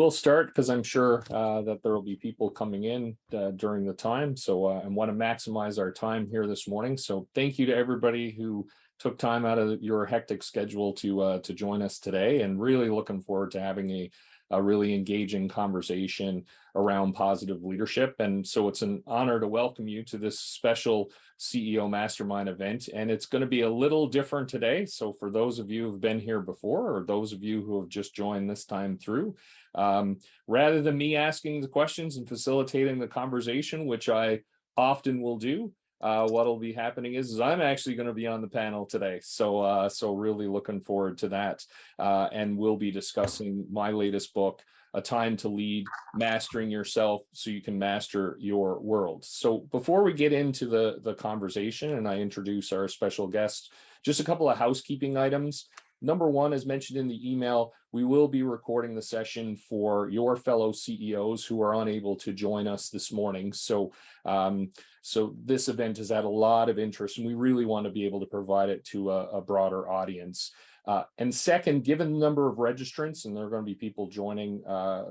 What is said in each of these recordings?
will start because I'm sure that there will be people coming in during the time. So I want to maximize our time here this morning. So thank you to everybody who took time out of your hectic schedule to join us today, and really looking forward to having a really engaging conversation around positive leadership. And so it's an honor to welcome you to this special CEO Mastermind event. And it's going to be a little different today. So for those of you who've been here before, or those of you who have just joined this time through, rather than me asking the questions and facilitating the conversation, which I often will do, what'll be happening is I'm actually going to be on the panel today. So really looking forward to that. And we'll be discussing my latest book, A Time to Lead, Mastering Yourself So You Can Master Your World. So before we get into the conversation and I introduce our special guest, just a couple of housekeeping items. Number one, as mentioned in the email, we will be recording the session for your fellow CEOs who are unable to join us this morning. So this event has had a lot of interest, and we really want to be able to provide it to a broader audience. And second, given the number of registrants, and there are going to be people joining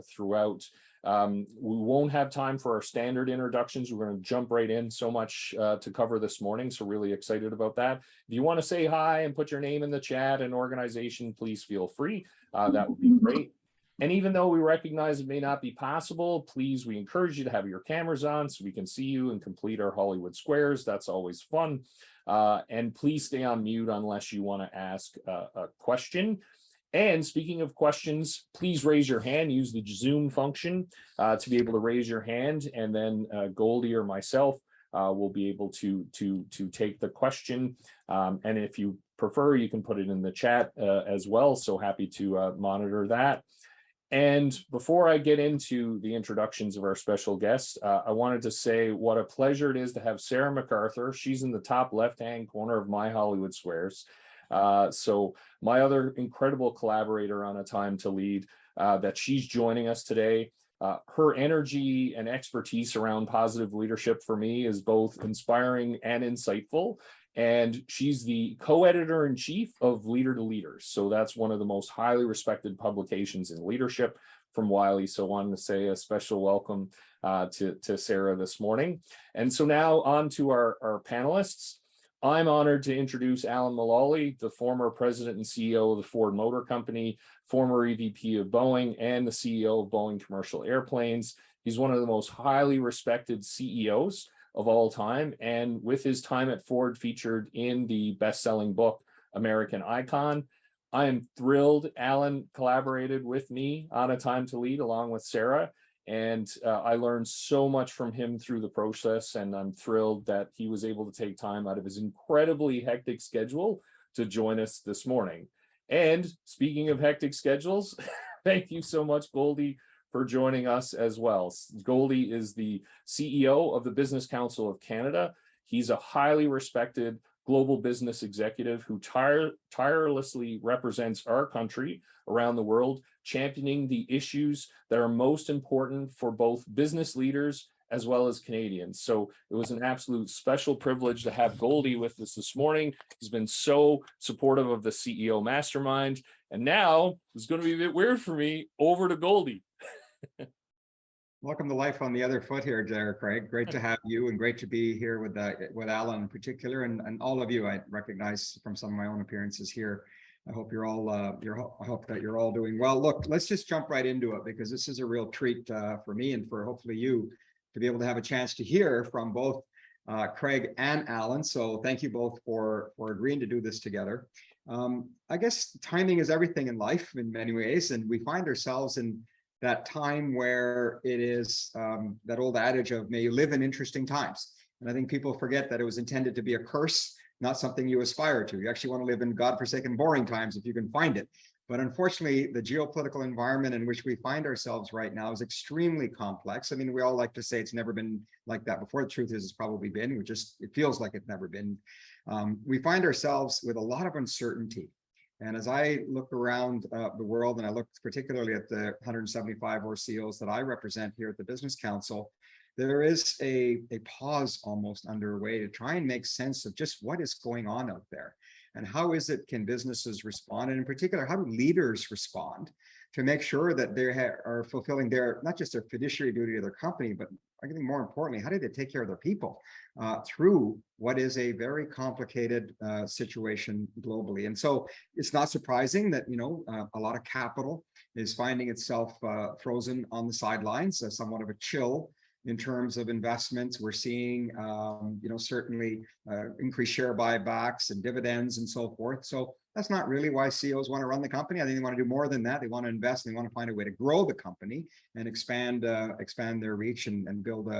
throughout, we won't have time for our standard introductions. We're going to jump right in, so much to cover this morning. So really excited about that. If you want to say hi and put your name in the chat and organization, please feel free. That would be great. And even though we recognize it may not be possible, please, we encourage you to have your cameras on so we can see you and complete our Hollywood squares. That's always fun. And please stay on mute unless you want to ask a question. And speaking of questions, please raise your hand. Use the Zoom function to be able to raise your hand, and then Goldy or myself will be able to take the question. And if you prefer, you can put it in the chat as well. So happy to monitor that. And before I get into the introductions of our special guests, I wanted to say what a pleasure it is to have Sarah MacArthur. She's in the top left-hand corner of my Hollywood squares. So my other incredible collaborator on A Time to Lead, that she's joining us today. Her energy and expertise around positive leadership for me is both inspiring and insightful. And she's the co-editor-in-chief of Leader to Leaders. So that's one of the most highly respected publications in leadership from Wiley. So I wanted to say a special welcome to Sarah this morning. And so now on to our panelists. I'm honored to introduce Alan Mulally, the former president and CEO of the Ford Motor Company, former EVP of Boeing, and the CEO of Boeing Commercial Airplanes. He's one of the most highly respected CEOs of all time, and with his time at Ford featured in the best-selling book, American Icon. I am thrilled Alan collaborated with me on A Time to Lead along with Sarah, and I learned so much from him through the process, and I'm thrilled that he was able to take time out of his incredibly hectic schedule to join us this morning. And speaking of hectic schedules, thank you so much, Goldy, for joining us as well. Goldy is the CEO of the Business Council of Canada. He's a highly respected global business executive who tirelessly represents our country around the world, championing the issues that are most important for both business leaders as well as Canadians. So it was an absolute special privilege to have Goldy with us this morning. He's been so supportive of the CEO Mastermind. And now it's going to be a bit weird for me, over to Goldy. Welcome to life on the other foot here, Craig. Great to have you, and great to be here with Alan in particular, and all of you. I recognize from some of my own appearances here. I hope you're all I hope that you're all doing well. Look, let's just jump right into it, because this is a real treat for me and for hopefully you to be able to have a chance to hear from both Craig and Alan. So thank you both for agreeing to do this together. I guess timing is everything in life in many ways, and we find ourselves in that time where it is that old adage of may you live in interesting times. And I think people forget that it was intended to be a curse, not something you aspire to. You actually want to live in godforsaken boring times if you can find it. But unfortunately, the geopolitical environment in which we find ourselves right now is extremely complex. I mean, we all like to say it's never been like that before. The truth is it's probably been, it feels like it's never been. We find ourselves with a lot of uncertainty. And as I look around the world, and I look particularly at the 175 or CEOs that I represent here at the Business Council, there is a pause almost underway to try and make sense of just what is going on out there. And how is it can businesses respond? And in particular, how do leaders respond to make sure that they are fulfilling their, not just their fiduciary duty to their company, but I think more importantly, how do they take care of their people through what is a very complicated situation globally? And so it's not surprising that, a lot of capital is finding itself frozen on the sidelines, somewhat of a chill in terms of investments. We're seeing, certainly increased share buybacks and dividends and so forth. So that's not really why CEOs want to run the company. I think they want to do more than that. They want to invest and they want to find a way to grow the company and expand their reach and build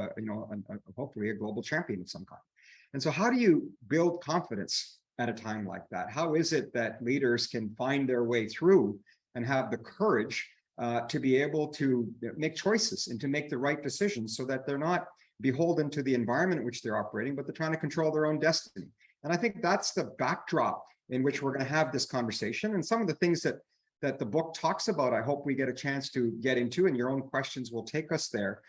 hopefully a global champion of some kind. And so how do you build confidence at a time like that? How is it that leaders can find their way through and have the courage to be able to make choices and to make the right decisions so that they're not beholden to the environment in which they're operating, but they're trying to control their own destiny? And I think that's the backdrop in which we're going to have this conversation. And some of the things that the book talks about, I hope we get a chance to get into, and your own questions will take us there.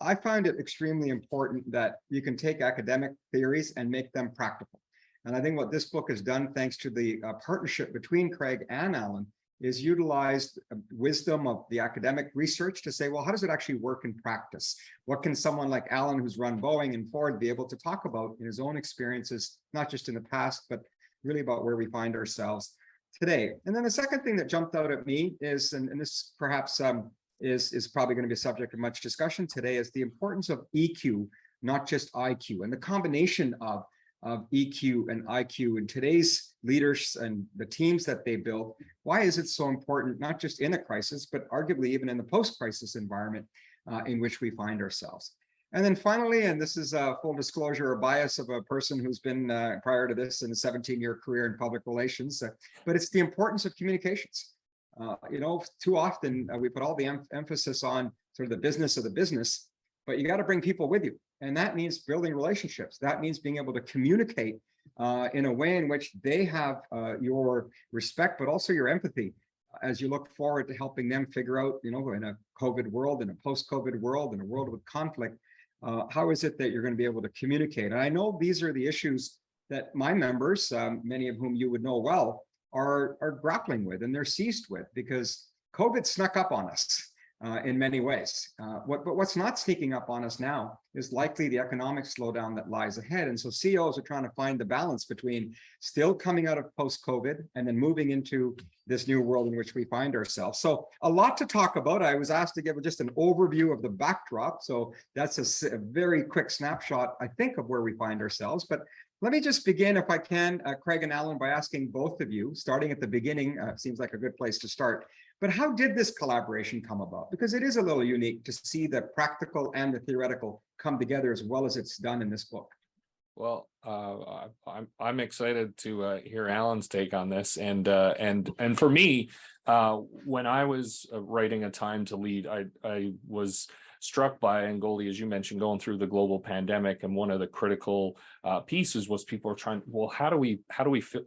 I find it extremely important that you can take academic theories and make them practical. And I think what this book has done, thanks to the partnership between Craig and Alan, is utilized wisdom of the academic research to say, well, how does it actually work in practice? What can someone like Alan, who's run Boeing and Ford, be able to talk about in his own experiences, not just in the past, but really about where we find ourselves today? And then the second thing that jumped out at me is, and this perhaps is probably going to be a subject of much discussion today, is the importance of EQ, not just IQ, and the combination of EQ and IQ in today's leaders and the teams that they build. Why is it so important, not just in a crisis, but arguably even in the post-crisis environment in which we find ourselves? And then finally, and this is a full disclosure or bias of a person who's been prior to this in a 17-year career in public relations, but it's the importance of communications. Too often we put all the emphasis on sort of the business of the business, but you got to bring people with you. And that means building relationships. That means being able to communicate in a way in which they have your respect, but also your empathy as you look forward to helping them figure out, in a COVID world, in a post-COVID world, in a world with conflict, how is it that you're going to be able to communicate? And I know these are the issues that my members, many of whom you would know well, are grappling with and they're seized with, because COVID snuck up on us in many ways. But what's not sneaking up on us now is likely the economic slowdown that lies ahead. And so CEOs are trying to find the balance between still coming out of post-COVID and then moving into this new world in which we find ourselves. So a lot to talk about. I was asked to give just an overview of the backdrop. So that's a very quick snapshot, I think, of where we find ourselves. But let me just begin, if I can, Craig and Alan, by asking both of you, starting at the beginning, seems like a good place to start. But how did this collaboration come about? Because it is a little unique to see the practical and the theoretical come together as well as it's done in this book. Well, I'm excited to hear Alan's take on this, and for me, when I was writing A Time to Lead, I was struck by, and Goldy, as you mentioned, going through the global pandemic, and one of the critical pieces was people are trying, well, how do we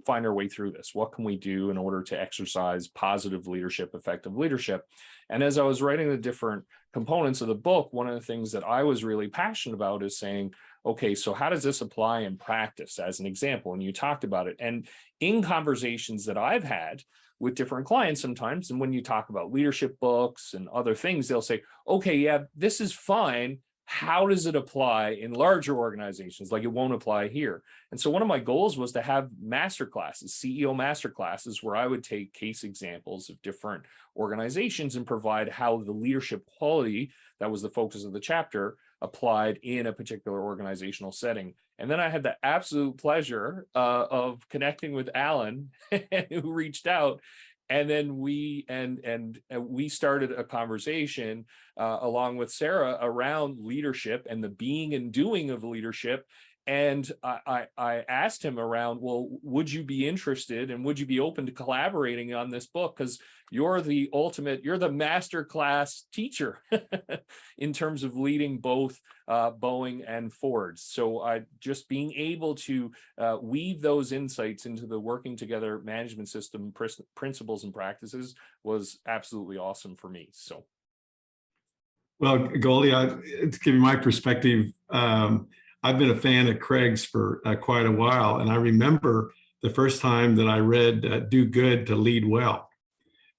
find our way through this? What can we do in order to exercise positive leadership, effective leadership? And as I was writing the different components of the book, one of the things that I was really passionate about is saying, okay, so how does this apply in practice as an example? And you talked about it. And in conversations that I've had with different clients sometimes, and when you talk about leadership books and other things, they'll say, okay, yeah, this is fine. How does it apply in larger organizations? Like, it won't apply here. And so one of my goals was to have masterclasses, CEO masterclasses, where I would take case examples of different organizations and provide how the leadership quality, that was the focus of the chapter, applied in a particular organizational setting. And then I had the absolute pleasure of connecting with Alan, who reached out, and then we started a conversation along with Sarah around leadership and the being and doing of leadership. And I asked him around, well, would you be interested and would you be open to collaborating on this book? Because you're the master class teacher in terms of leading both Boeing and Ford. So just being able to weave those insights into the working together management system principles and practices was absolutely awesome for me. So. Well, Goldy, to give you my perspective, I've been a fan of Craig's for quite a while, and I remember the first time that I read Do Good to Lead Well.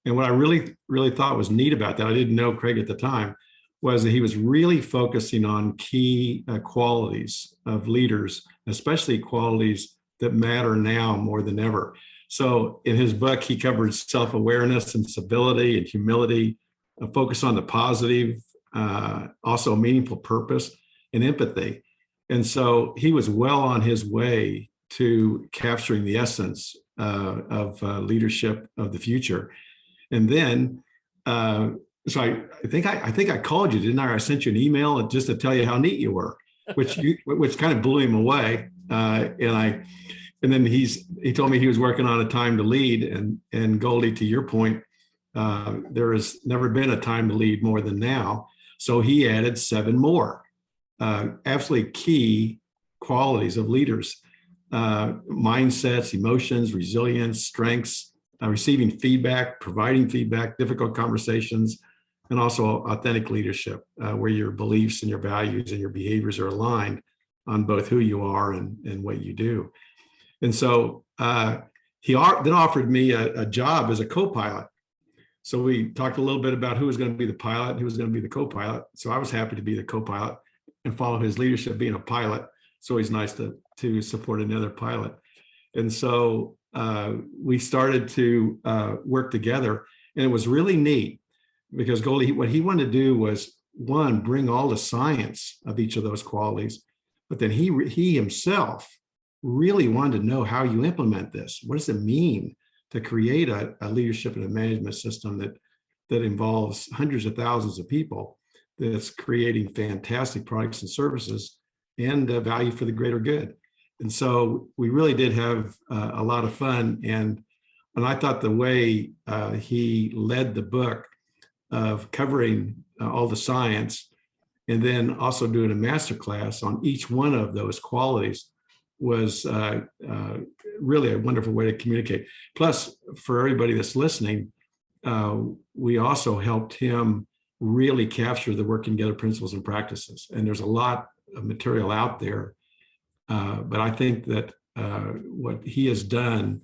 And what I really thought was neat about that, I didn't know Craig at the time, was that he was really focusing on key qualities of leaders, especially qualities that matter now more than ever. So in his book, he covers self-awareness and stability and humility, a focus on the positive, also meaningful purpose and empathy. And so he was well on his way to capturing the essence of leadership of the future. And then, so I think I called you, didn't I? I sent you an email just to tell you how neat you were, which kind of blew him away. And then he told me he was working on a time to lead. And Goldy, to your point, there has never been a time to lead more than now. So he added 7 more, absolutely key qualities of leaders: mindsets, emotions, resilience, strengths, receiving feedback, providing feedback, difficult conversations, and also authentic leadership, where your beliefs and your values and your behaviors are aligned on both who you are and what you do. And so he then offered me a job as a co-pilot. So we talked a little bit about who was going to be the pilot and who was going to be the co-pilot. So I was happy to be the co-pilot and follow his leadership being a pilot. So it's nice to support another pilot. And so we started to work together, and it was really neat because Goldy, what he wanted to do was, one, bring all the science of each of those qualities, but then he himself really wanted to know how you implement this. What does it mean to create a leadership and a management system that involves hundreds of thousands of people, that's creating fantastic products and services and value for the greater good? And so we really did have a lot of fun. And I thought the way he led the book of covering all the science and then also doing a masterclass on each one of those qualities was really a wonderful way to communicate. Plus, for everybody that's listening, we also helped him really capture the working together principles and practices. And there's a lot of material out there. But I think that what he has done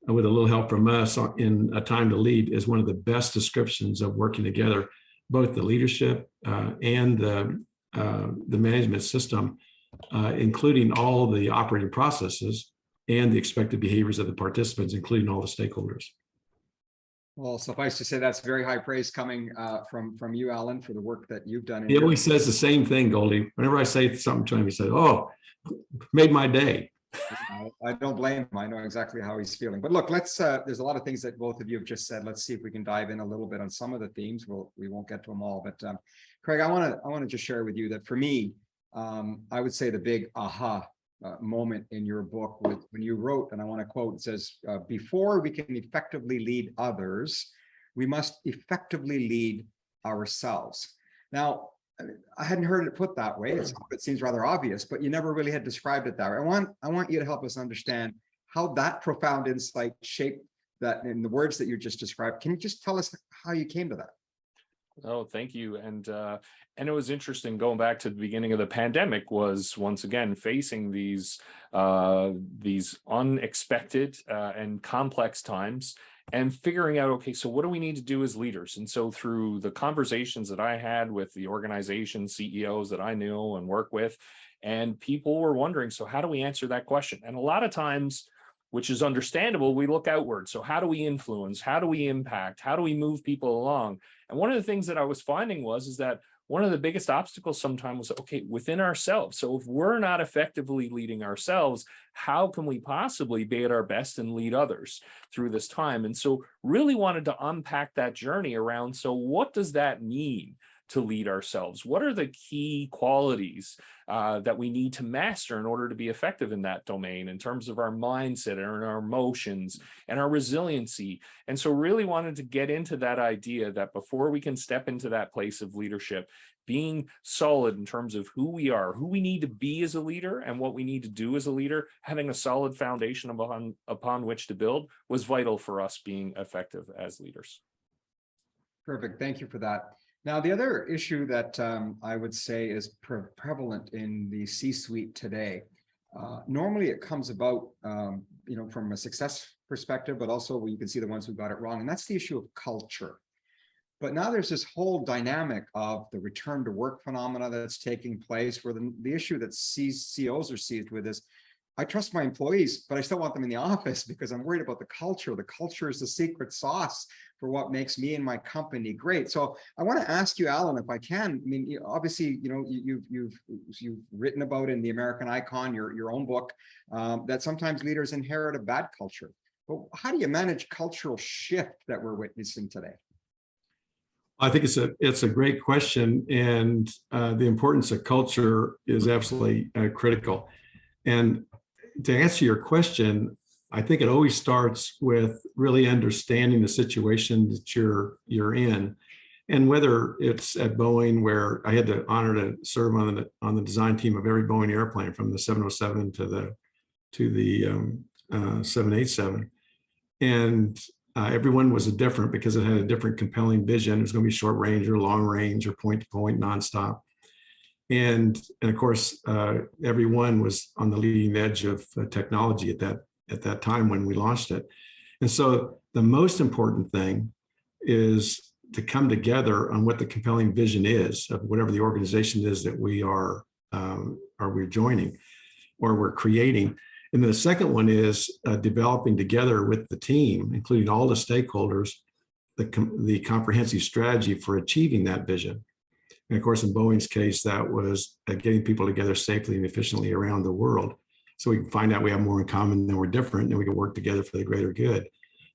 with a little help from us in A Time to Lead is one of the best descriptions of working together, both the leadership and the management system, including all the operating processes and the expected behaviors of the participants, including all the stakeholders. Well, suffice to say, that's very high praise coming from you, Alan, for the work that you've done. He always says the same thing, Goldy. Whenever I say something to him, he says, "Oh, made my day." I don't blame him. I know exactly how he's feeling. But look, there's a lot of things that both of you have just said. Let's see if we can dive in a little bit on some of the themes. We won't get to them all. But Craig, I want to just share with you that for me, I would say the big aha moment in your book when you wrote, and I want to quote, it says, before we can effectively lead others, we must effectively lead ourselves. Now, I hadn't heard it put that way. It seems rather obvious, but you never really had described it that way. I want you to help us understand how that profound insight shaped that in the words that you just described. Can you just tell us how you came to that? Oh, thank you. And it was interesting going back to the beginning of the pandemic, was once again facing these unexpected and complex times, and figuring out, okay, so what do we need to do as leaders? And so through the conversations that I had with the organization CEOs that I knew and work with, and people were wondering, so how do we answer that question? And a lot of times, which is understandable, we look outward. So how do we influence? How do we impact? How do we move people along? And one of the things that I was finding is that one of the biggest obstacles sometimes was, okay, within ourselves. So if we're not effectively leading ourselves, how can we possibly be at our best and lead others through this time? And so really wanted to unpack that journey around, so what does that mean to lead ourselves? What are the key qualities that we need to master in order to be effective in that domain, in terms of our mindset and our emotions and our resiliency? And so really wanted to get into that idea that before we can step into that place of leadership, being solid in terms of who we are, who we need to be as a leader, and what we need to do as a leader, having a solid foundation upon which to build, was vital for us being effective as leaders. Perfect. Thank you for that. Now, the other issue that I would say is prevalent in the C-suite today, normally it comes about from a success perspective, but also where you can see the ones who got it wrong. And that's the issue of culture. But now there's this whole dynamic of the return to work phenomena that's taking place, where the issue that CEOs are seized with is, I trust my employees, but I still want them in the office because I'm worried about the culture. The culture is the secret sauce for what makes me and my company great. So I want to ask you, Alan, if I can. I mean, obviously, you've written about in The American Icon, your own book, that sometimes leaders inherit a bad culture. But how do you manage cultural shift that we're witnessing today? I think it's a great question, and the importance of culture is absolutely critical. And to answer your question, I think it always starts with really understanding the situation that you're in, and whether it's at Boeing, where I had the honor to serve on the design team of every Boeing airplane, from the 707 to the 787, and everyone was different because it had a different compelling vision. It was going to be short range or long range or point to point nonstop. And of course, everyone was on the leading edge of technology at that time when we launched it. And so the most important thing is to come together on what the compelling vision is of whatever the organization is that we're joining or we're creating. And then the second one is developing together with the team, including all the stakeholders, the comprehensive strategy for achieving that vision. And of course, in Boeing's case, that was getting people together safely and efficiently around the world, so we can find out we have more in common than we're different, and we can work together for the greater good.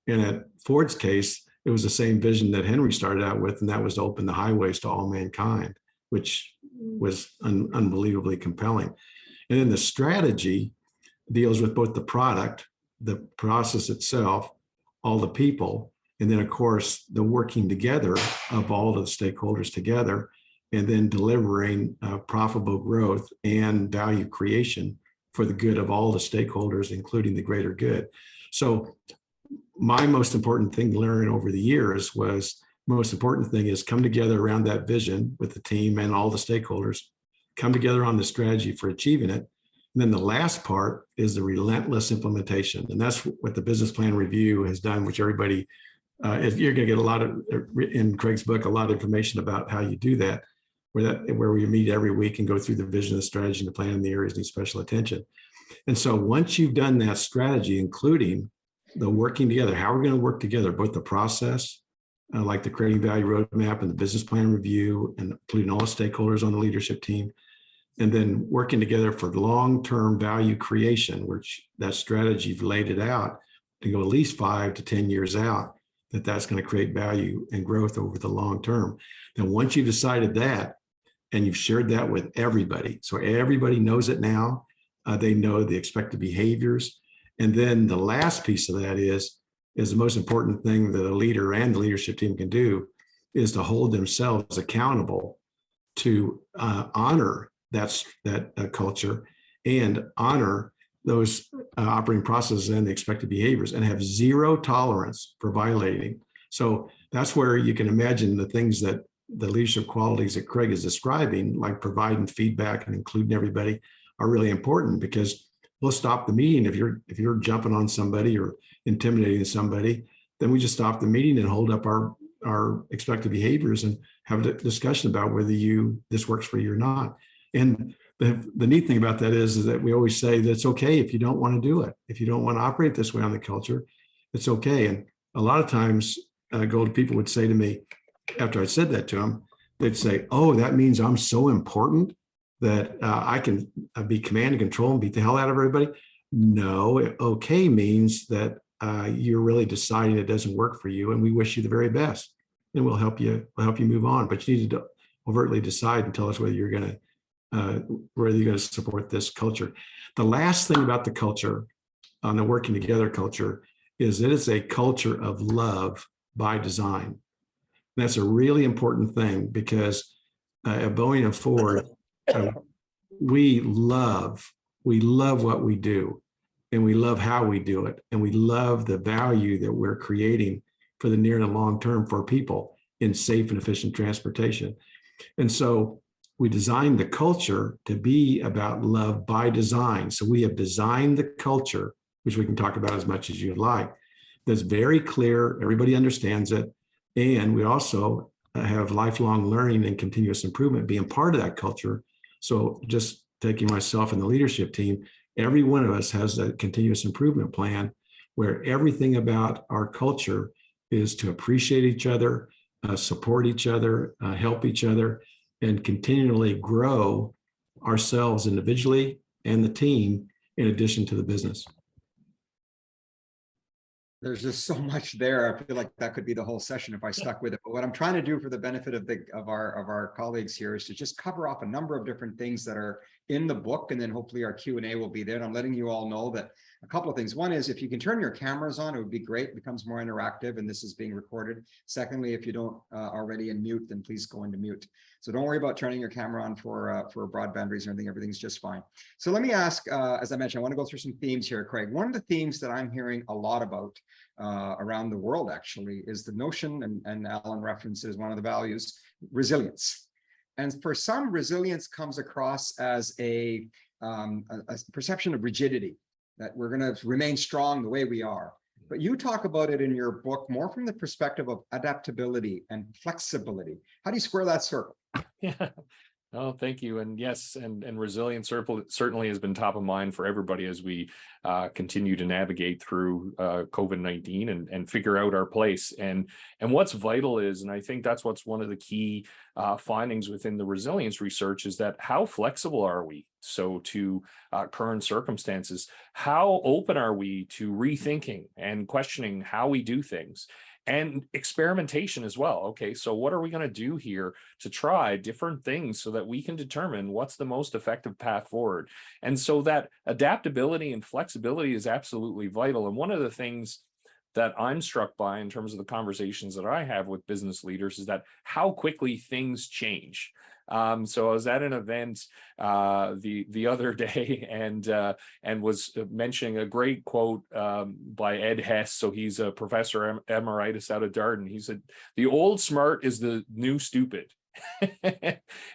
And at Ford's case, it was the same vision that Henry started out with, and that was to open the highways to all mankind, which was unbelievably compelling. And then the strategy deals with both the product, the process itself, all the people, and then of course the working together of all the stakeholders together, and then delivering profitable growth and value creation for the good of all the stakeholders, including the greater good. So my most important thing to learn over the years was, most important thing is come together around that vision with the team and all the stakeholders, come together on the strategy for achieving it. And then the last part is the relentless implementation. And that's what the business plan review has done, which everybody, you're going to get a lot of, in Craig's book, a lot of information about how you do that, where we meet every week and go through the vision, the strategy, and the plan, and the areas need special attention. And so once you've done that strategy, including the working together, how we're going to work together, both the process, like the creating value roadmap and the business plan review, and including all the stakeholders on the leadership team, and then working together for long-term value creation, which that strategy, you've laid it out to go at least 5 to 10 years out, that's going to create value and growth over the long term. Then once you've decided that, and you've shared that with everybody, so everybody knows it now, they know the expected behaviors. And then the last piece of that is the most important thing that a leader and the leadership team can do, is to hold themselves accountable to honor that culture and honor those operating processes and the expected behaviors, and have zero tolerance for violating. So that's where you can imagine the things that the leadership qualities that Craig is describing, like providing feedback and including everybody, are really important, because we'll stop the meeting if you're jumping on somebody or intimidating somebody. Then we just stop the meeting and hold up our expected behaviors and have a discussion about whether this works for you or not. And the neat thing about that is that we always say that it's okay if you don't want to do it. If you don't want to operate this way on the culture, it's okay. And a lot of times, Goldy, people would say to me, after I said that to them, they'd say, "Oh, that means I'm so important that I can be command and control and beat the hell out of everybody." No, okay means that you're really deciding it doesn't work for you, and we wish you the very best, and we'll help you move on. But you need to overtly decide and tell us whether you're going to support this culture. The last thing about the culture, on the working together culture, is it is a culture of love by design. That's a really important thing, because at Boeing and Ford, we love what we do, and we love how we do it, and we love the value that we're creating for the near and long term for people in safe and efficient transportation. And so we designed the culture to be about love by design. So we have designed the culture which we can talk about as much as you'd like. That's very clear. Everybody understands it. And we also have lifelong learning and continuous improvement being part of that culture. So just taking myself and the leadership team, every one of us has a continuous improvement plan where everything about our culture is to appreciate each other, support each other, help each other, and continually grow ourselves individually and the team in addition to the business. There's just so much there. I feel like that could be the whole session if I stuck with it. But what I'm trying to do for the benefit of our colleagues here is to just cover off a number of different things that are in the book, and then hopefully our Q&A will be there. And I'm letting you all know that a couple of things. One is if you can turn your cameras on, it would be great. It becomes more interactive, and this is being recorded. Secondly, if you don't already in mute, then please go into mute. So don't worry about turning your camera on for a broadband reason or anything. Everything's just fine. So let me ask, as I mentioned, I want to go through some themes here, Craig. One of the themes that I'm hearing a lot about around the world actually is the notion, and Alan references one of the values, resilience. And for some, resilience comes across as a perception of rigidity, that we're going to remain strong the way we are. But you talk about it in your book more from the perspective of adaptability and flexibility. How do you square that circle? Yeah. Oh, thank you. And yes, and resilience certainly has been top of mind for everybody as we continue to navigate through COVID-19 and figure out our place. And what's vital is, and I think that's what's one of the key findings within the resilience research, is that how flexible are we? So to current circumstances, how open are we to rethinking and questioning how we do things? And experimentation as well. Okay, so what are we going to do here to try different things so that we can determine what's the most effective path forward? And so that adaptability and flexibility is absolutely vital. And one of the things that I'm struck by in terms of the conversations that I have with business leaders is that how quickly things change. So I was at an event the other day and was mentioning a great quote by Ed Hess. So he's a professor emeritus out of Darden. He said, "The old smart is the new stupid."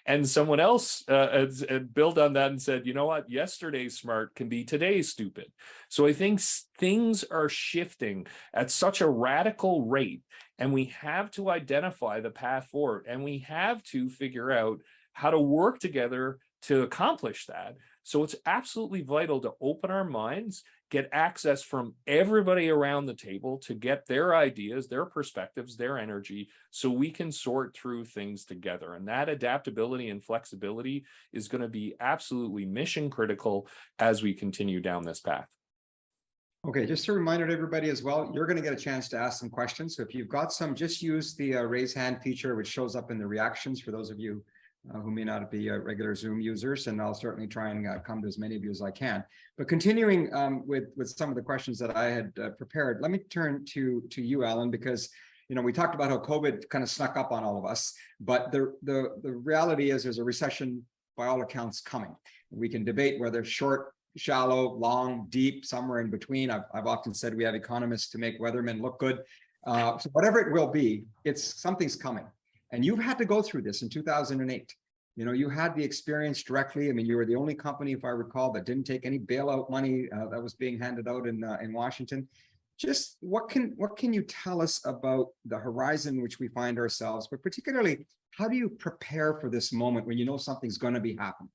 And someone else built on that and said, you know what, yesterday's smart can be today's stupid. So I think things are shifting at such a radical rate, and we have to identify the path forward, and we have to figure out how to work together to accomplish that. So it's absolutely vital to open our minds, get access from everybody around the table to get their ideas, their perspectives, their energy, so we can sort through things together. And that adaptability and flexibility is going to be absolutely mission critical as we continue down this path. Okay, just a reminder to everybody as well, you're going to get a chance to ask some questions. So if you've got some, just use the raise hand feature, which shows up in the reactions for those of you who may not be regular Zoom users, and I'll certainly try and come to as many of you as I can. But continuing with some of the questions that I had prepared, let me turn to you, Alan, because we talked about how COVID kind of snuck up on all of us, but the reality is there's a recession by all accounts coming. We can debate whether short, shallow, long, deep, somewhere in between. I've often said we have economists to make weathermen look good. So whatever it will be, something's coming. And you've had to go through this in 2008. You had the experience directly. I mean, you were the only company, if I recall, that didn't take any bailout money that was being handed out in Washington. Just what can you tell us about the horizon in which we find ourselves, but particularly, how do you prepare for this moment when you know something's going to be happening?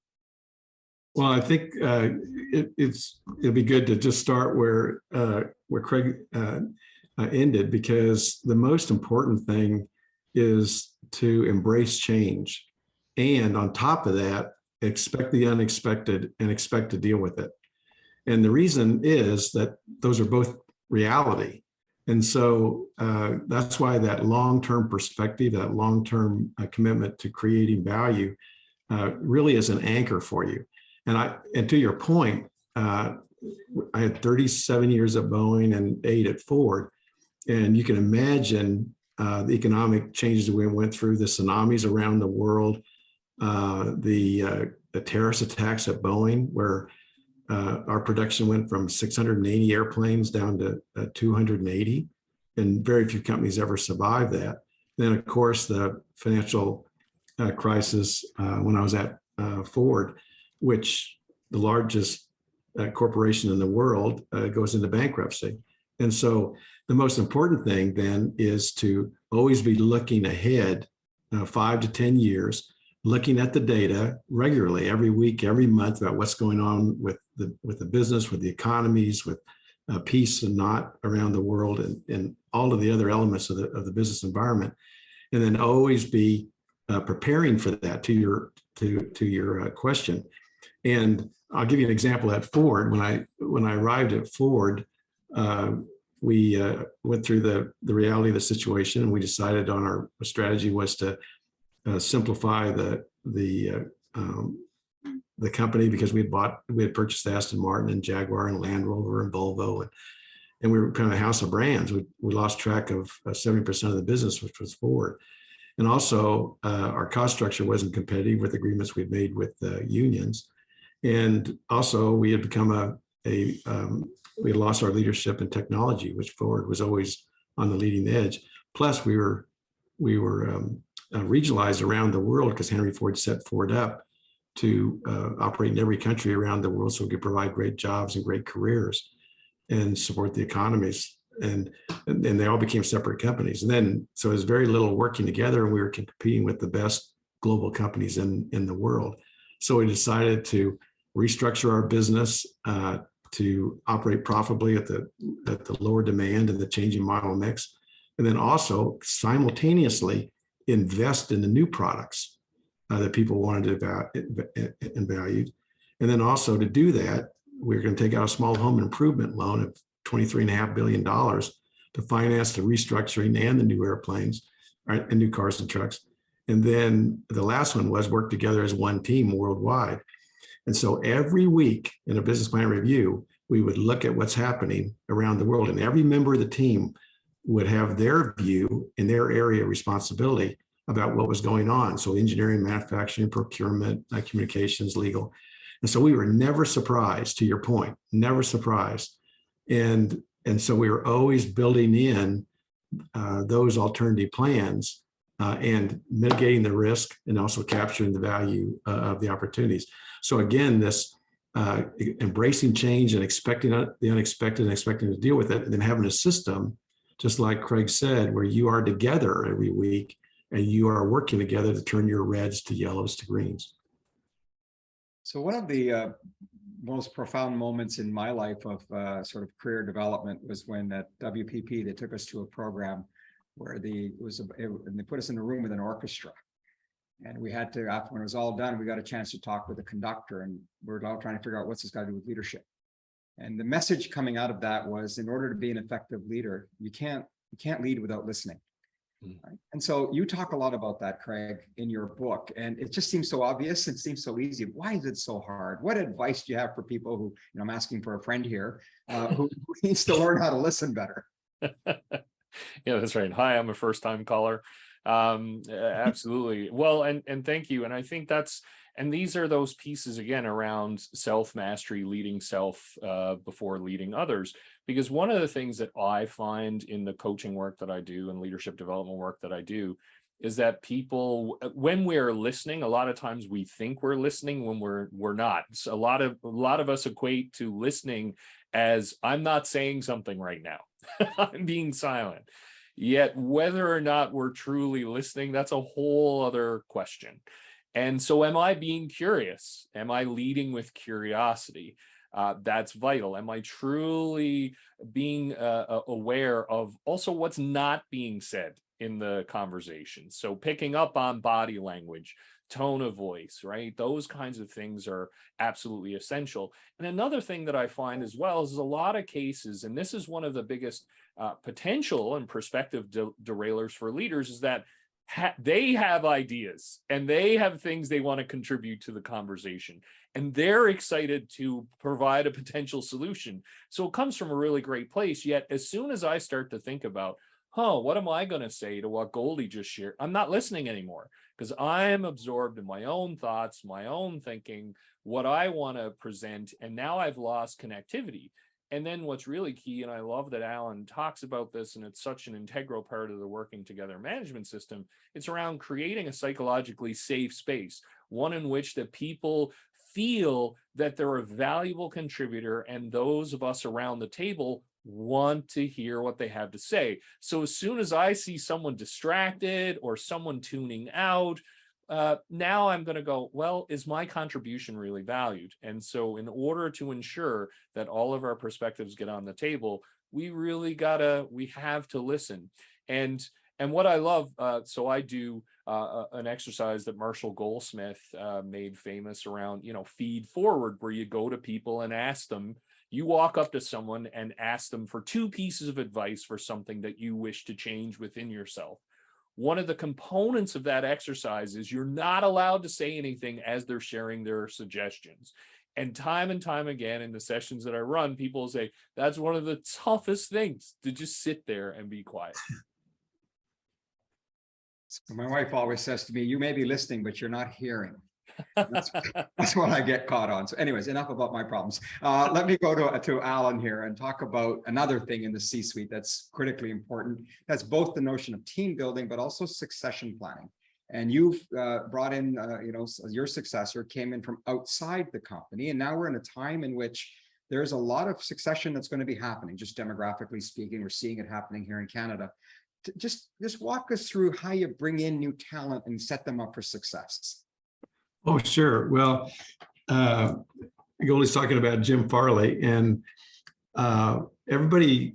Well, I think it'll be good to just start where Craig ended, because the most important thing is to embrace change, and on top of that, expect the unexpected and expect to deal with it. And the reason is that those are both reality. And so that's why that long-term perspective, that long-term commitment to creating value really is an anchor for you. And to your point, I had 37 years at Boeing and 8 at Ford. And you can imagine the economic changes that we went through, the tsunamis around the world, the terrorist attacks at Boeing, where our production went from 680 airplanes down to 280, and very few companies ever survived that. Then, of course, the financial crisis when I was at Ford, which the largest corporation in the world goes into bankruptcy. And so the most important thing then is to always be looking ahead 5 to 10 years, looking at the data regularly, every week, every month, about what's going on with the business, with the economies, with peace and not around the world, and all of the other elements of the business environment, and then always be preparing for that. To your question, and I'll give you an example at Ford. When I arrived at Ford, we went through the reality of the situation, and we decided on our strategy was to simplify the company, because we had purchased Aston Martin and Jaguar and Land Rover and Volvo, and we were kind of a house of brands. We lost track of 70% of the business, which was Ford. And also our cost structure wasn't competitive with agreements we'd made with unions. And also we had become we had lost our leadership in technology, which Ford was always on the leading edge. Plus we were regionalized around the world, because Henry Ford set Ford up to operate in every country around the world, so we could provide great jobs and great careers and support the economies. And they all became separate companies. And then, so there's very little working together, and we were competing with the best global companies in the world. So we decided to restructure our business to operate profitably at the lower demand and the changing model mix. And then also simultaneously invest in the new products that people wanted and valued. And then also to do that, we're going to take out a small home improvement loan of $23.5 billion to finance the restructuring and the new airplanes, right, and new cars and trucks. And then the last one was work together as one team worldwide. And so every week in a business plan review, we would look at what's happening around the world, and every member of the team would have their view in their area of responsibility about what was going on. So engineering, manufacturing, procurement, communications, legal. And so we were never surprised, to your point, never surprised. And so we were always building in those alternative plans and mitigating the risk, and also capturing the value of the opportunities. So again, this embracing change and expecting the unexpected and expecting to deal with it, and then having a system, just like Craig said, where you are together every week and you are working together to turn your reds to yellows to greens. So one of the most profound moments in my life of sort of career development was when at WPP, they took us to a program where they put us in a room with an orchestra. And we had to, after when it was all done, we got a chance to talk with the conductor, and we're all trying to figure out what's this got to do with leadership. And the message coming out of that was, in order to be an effective leader, you can't lead without listening. Right? And so you talk a lot about that, Craig, in your book, and it just seems so obvious and seems so easy. Why is it so hard? What advice do you have for people who, I'm asking for a friend here, who needs to learn how to listen better? Yeah, that's right. Hi, I'm a first-time caller. Absolutely. Well, and thank you. And I think and these are those pieces again around self-mastery, leading self before leading others. Because one of the things that I find in the coaching work that I do and leadership development work that I do is that people, when we're listening, a lot of times we think we're listening when we're not. So a lot of us equate to listening as, I'm not saying something right now. I'm being silent. Yet whether or not we're truly listening, that's a whole other question. And so am I being curious? Am I leading with curiosity? That's vital. Am I truly being aware of also what's not being said in the conversation? So picking up on body language, tone of voice, right? Those kinds of things are absolutely essential. And another thing that I find as well is a lot of cases, and this is one of the biggest potential and perspective derailers for leaders, is that they have ideas and they have things they want to contribute to the conversation, and they're excited to provide a potential solution. So it comes from a really great place. Yet as soon as I start to think about, what am I going to say to what Goldy just shared? I'm not listening anymore, because I'm absorbed in my own thoughts, my own thinking, what I want to present, and now I've lost connectivity. And then what's really key, and I love that Alan talks about this, and it's such an integral part of the working together management system, it's around creating a psychologically safe space, one in which the people feel that they're a valuable contributor, and those of us around the table want to hear what they have to say. So as soon as I see someone distracted or someone tuning out, now I'm going to go, well, is my contribution really valued? And so in order to ensure that all of our perspectives get on the table, we have to listen. And what I love, so I do an exercise that Marshall Goldsmith made famous around, feed forward, where you go to people and ask them, you walk up to someone and ask them for 2 pieces of advice for something that you wish to change within yourself. One of the components of that exercise is you're not allowed to say anything as they're sharing their suggestions. And time again in the sessions that I run, people say, that's one of the toughest things, to just sit there and be quiet. So my wife always says to me, you may be listening, but you're not hearing. That's what I get caught on. So anyways, enough about my problems. Let me go to Alan here and talk about another thing in the C-suite that's critically important. That's both the notion of team building, but also succession planning. And you've brought in, your successor came in from outside the company. And now we're in a time in which there's a lot of succession that's going to be happening, just demographically speaking. We're seeing it happening here in Canada. Just walk us through how you bring in new talent and set them up for success. Oh, sure. Well, Goldy's talking about Jim Farley, and everybody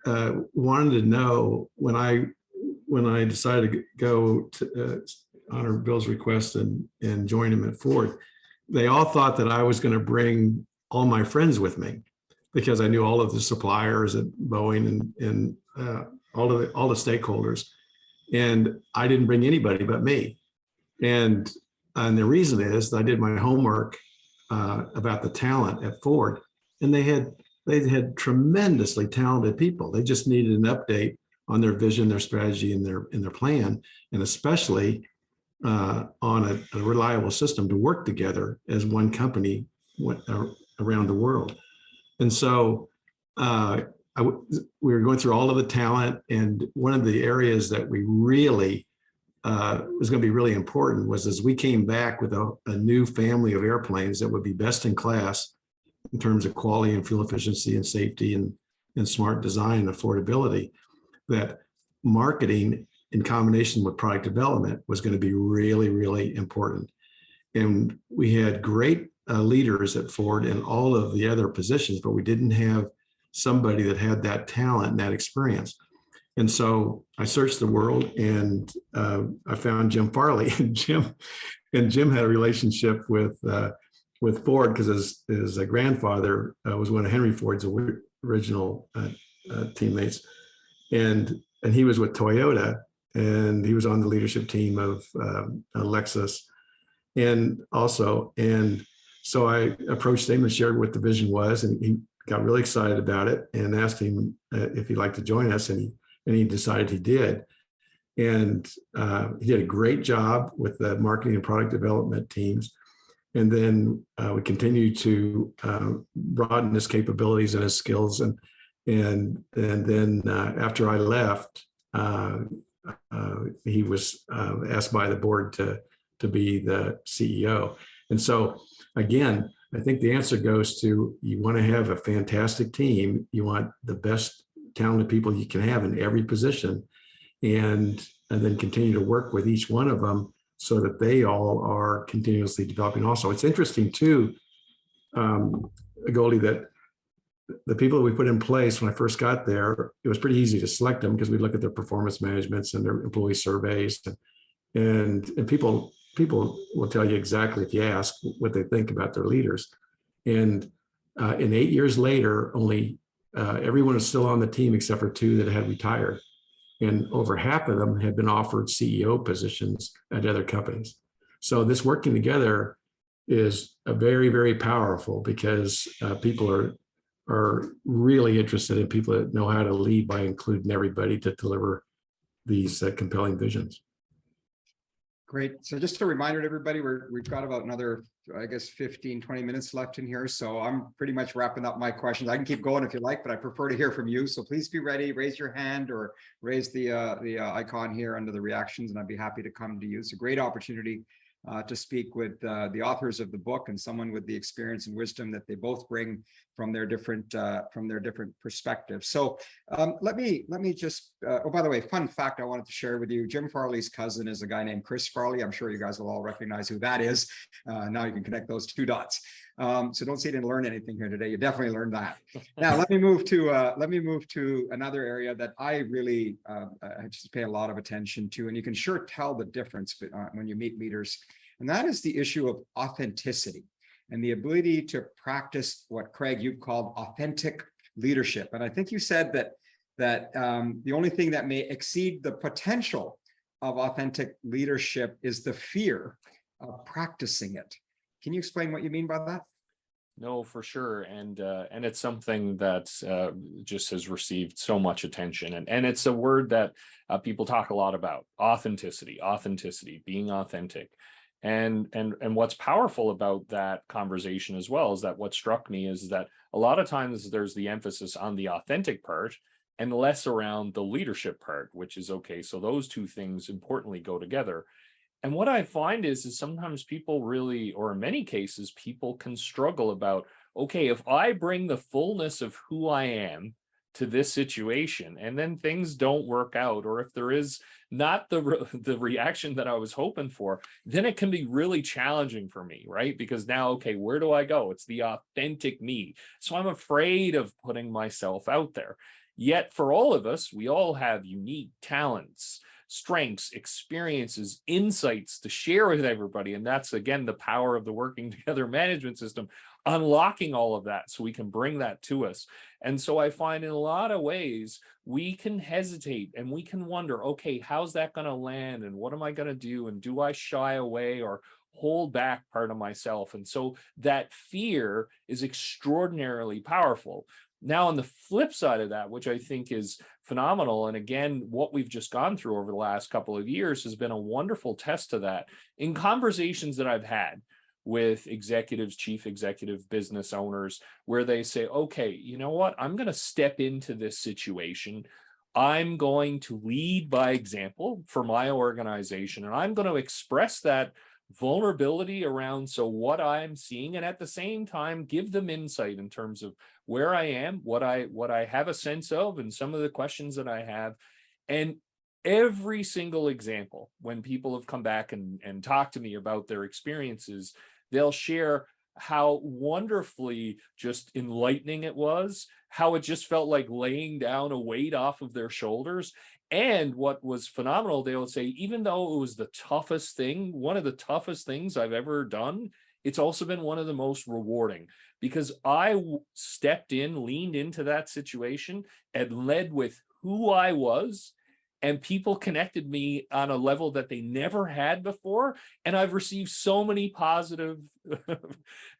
wanted to know when I decided to go to honor Bill's request and join him at Ford. They all thought that I was going to bring all my friends with me, because I knew all of the suppliers at Boeing and all the stakeholders, and I didn't bring anybody but me. And the reason is I did my homework about the talent at Ford, and they had tremendously talented people. They just needed an update on their vision, their strategy, and their plan, and especially on a reliable system to work together as one company around the world. And so we were going through all of the talent, and one of the areas that we really was going to be really important was as we came back with a new family of airplanes that would be best in class in terms of quality and fuel efficiency and safety and smart design and affordability, that marketing in combination with product development was going to be really, really important. And we had great leaders at Ford in all of the other positions, but we didn't have somebody that had that talent and that experience. And so I searched the world, and I found Jim Farley. And Jim had a relationship with Ford because his grandfather was one of Henry Ford's original teammates, and he was with Toyota, and he was on the leadership team of Lexus, and so I approached him and shared what the vision was, and he got really excited about it and asked him if he'd like to join us, and he decided he did. And he did a great job with the marketing and product development teams. And then we continued to broaden his capabilities and his skills. And then after I left, he was asked by the board to be the CEO. And so again, I think the answer goes to, you want to have a fantastic team. You want the best talented people you can have in every position, and then continue to work with each one of them so that they all are continuously developing. Also, it's interesting too, Goldy, that the people that we put in place when I first got there, it was pretty easy to select them because we look at their performance managements and their employee surveys, and people will tell you exactly, if you ask, what they think about their leaders. And 8 years later, only everyone is still on the team except for 2 that had retired. And over half of them had been offered CEO positions at other companies. So this working together is a very, very powerful, because people are really interested in people that know how to lead by including everybody to deliver these compelling visions. Great. So just a reminder to everybody, we've got about another, I guess, 15, 20 minutes left in here. So I'm pretty much wrapping up my questions. I can keep going if you like, but I prefer to hear from you. So please be ready, raise your hand or raise the icon here under the reactions, and I'd be happy to come to you. It's a great opportunity to speak with the authors of the book and someone with the experience and wisdom that they both bring from their different perspectives. So let me just, oh, by the way, fun fact I wanted to share with you, Jim Farley's cousin is a guy named Chris Farley. I'm sure you guys will all recognize who that is. Now you can connect those two dots. So don't say you didn't learn anything here today. You definitely learned that. Now let me move to another area that I really just pay a lot of attention to, and you can sure tell the difference when you meet leaders, and that is the issue of authenticity and the ability to practice what, Craig, you've called authentic leadership. And I think you said that the only thing that may exceed the potential of authentic leadership is the fear of practicing it. Can you explain what you mean by that? No, for sure. And it's something that just has received so much attention. And it's a word that people talk a lot about: authenticity, being authentic. And what's powerful about that conversation as well is that what struck me is that a lot of times there's the emphasis on the authentic part and less around the leadership part, which is okay. So those two things importantly go together. And what I find is sometimes people really, or in many cases, people can struggle about, okay, if I bring the fullness of who I am to this situation and then things don't work out, or if there is not the reaction that I was hoping for, then it can be really challenging for me, right? Because now, okay, where do I go? It's the authentic me. So I'm afraid of putting myself out there. Yet for all of us, we all have unique talents, strengths, experiences, insights to share with everybody. And that's, again, the power of the working together management system, unlocking all of that so we can bring that to us. And so I find in a lot of ways, we can hesitate and we can wonder, okay, how's that going to land? And what am I going to do? And do I shy away or hold back part of myself? And so that fear is extraordinarily powerful. Now, on the flip side of that, which I think is phenomenal, and again, what we've just gone through over the last couple of years has been a wonderful test to that. In conversations that I've had with executives, chief executive business owners, where they say, okay, you know what, I'm going to step into this situation. I'm going to lead by example for my organization, and I'm going to express that vulnerability around what I'm seeing, and at the same time give them insight in terms of where I am, what I have a sense of, and some of the questions that I have. And every single example, when people have come back and talked to me about their experiences, they'll share how wonderfully just enlightening it was, how it just felt like laying down a weight off of their shoulders. And what was phenomenal, they will say, even though it was the toughest thing, one of the toughest things I've ever done, it's also been one of the most rewarding, because I stepped in, leaned into that situation and led with who I was, and people connected me on a level that they never had before. And I've received so many positive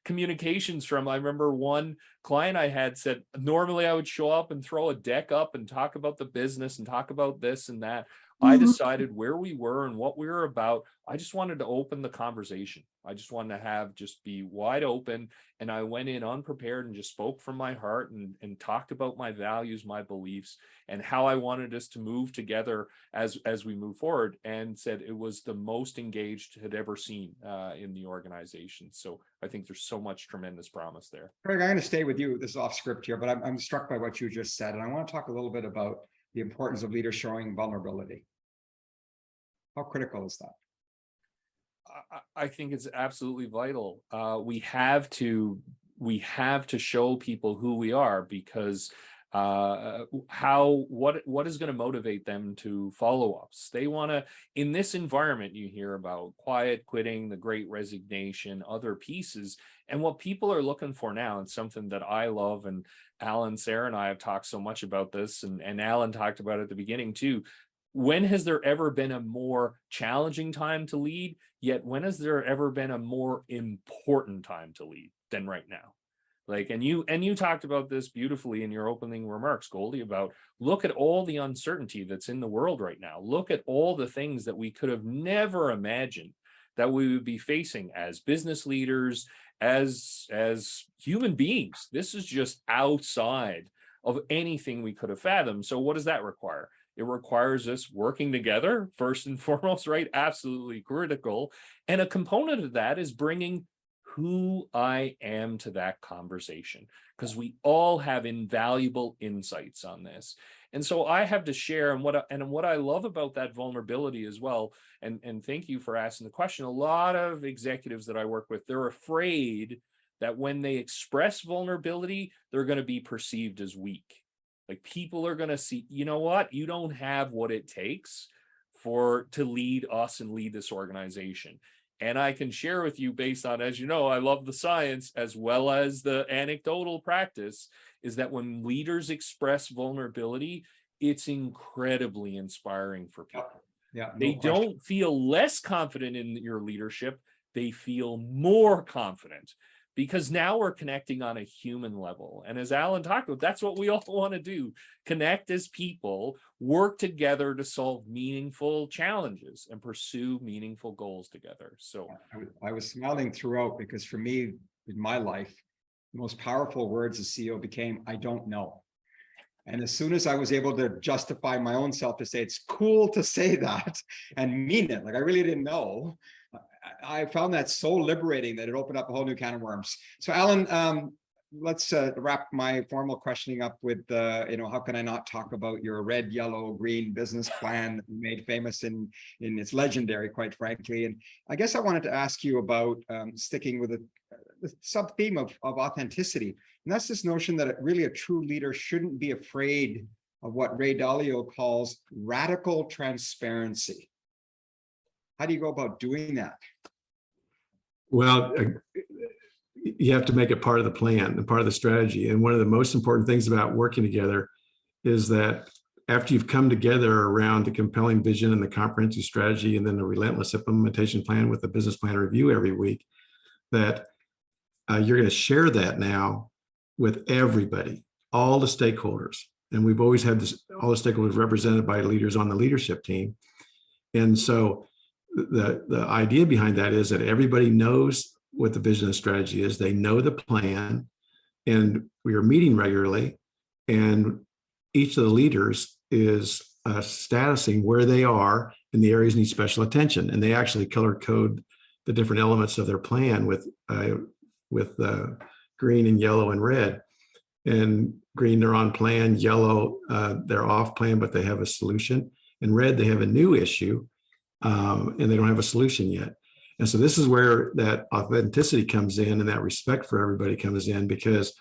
communications from, I remember one client I had said, normally I would show up and throw a deck up and talk about the business and talk about this and that. I decided where we were and what we were about. I just wanted to open the conversation. I just wanted to just be wide open. And I went in unprepared and just spoke from my heart and talked about my values, my beliefs, and how I wanted us to move together as we move forward, and said it was the most engaged had ever seen in the organization. So I think there's so much tremendous promise there. Craig, I'm going to stay with you. This is off script here, but I'm struck by what you just said. And I want to talk a little bit about the importance of leaders showing vulnerability. How critical is that? I think it's absolutely vital. We have to show people who we are, because what is going to motivate them to follow us? They want to, in this environment, you hear about quiet quitting, the great resignation, other pieces. And what people are looking for now, and something that I love, and Alan, Sarah, and I have talked so much about this, and Alan talked about it at the beginning too. When has there ever been a more challenging time to lead? Yet when has there ever been a more important time to lead than right now? Like, and you talked about this beautifully in your opening remarks, Goldy, about look at all the uncertainty that's in the world right now. Look at all the things that we could have never imagined that we would be facing as business leaders, as human beings. This is just outside of anything we could have fathomed. So what does that require? It requires us working together first and foremost, right? Absolutely critical. And a component of that is bringing who I am to that conversation, because we all have invaluable insights on this. And so I have to share, and what I love about that vulnerability as well, and thank you for asking the question. A lot of executives that I work with, they're afraid that when they express vulnerability, they're going to be perceived as weak. Like people are going to see, you know what, you don't have what it takes to lead us and lead this organization. And I can share with you, based on, as you know, I love the science as well as the anecdotal practice, is that when leaders express vulnerability, it's incredibly inspiring for people. Yeah, no They question. don't feel less confident in your leadership. They feel more confident, because now we're connecting on a human level. And as Alan talked about, that's what we all want to do. Connect as people, work together to solve meaningful challenges and pursue meaningful goals together. So I was smiling throughout, because for me, in my life, the most powerful words as CEO became, I don't know. And as soon as I was able to justify my own self to say, it's cool to say that and mean it, like I really didn't know, I found that so liberating that it opened up a whole new can of worms. So Alan, let's wrap my formal questioning up with, how can I not talk about your red, yellow, green business plan that you made famous in its legendary, quite frankly. And I guess I wanted to ask you about sticking with the sub-theme of authenticity. And that's this notion that really a true leader shouldn't be afraid of what Ray Dalio calls radical transparency. How do you go about doing that? Well, you have to make it part of the plan and part of the strategy. And one of the most important things about working together is that after you've come together around the compelling vision and the comprehensive strategy, and then the relentless implementation plan with the business plan review every week, that you're going to share that now with everybody, all the stakeholders. And we've always had all the stakeholders represented by leaders on the leadership team. And so the idea behind that is that everybody knows what the vision and strategy is. They know the plan, and we are meeting regularly, and each of the leaders is statusing where they are in the areas need special attention. And they actually color code the different elements of their plan with green and yellow and red. And green, they're on plan. Yellow, they're off plan, but they have a solution. And red, they have a new issue, and they don't have a solution yet. And so this is where that authenticity comes in, and that respect for everybody comes in, because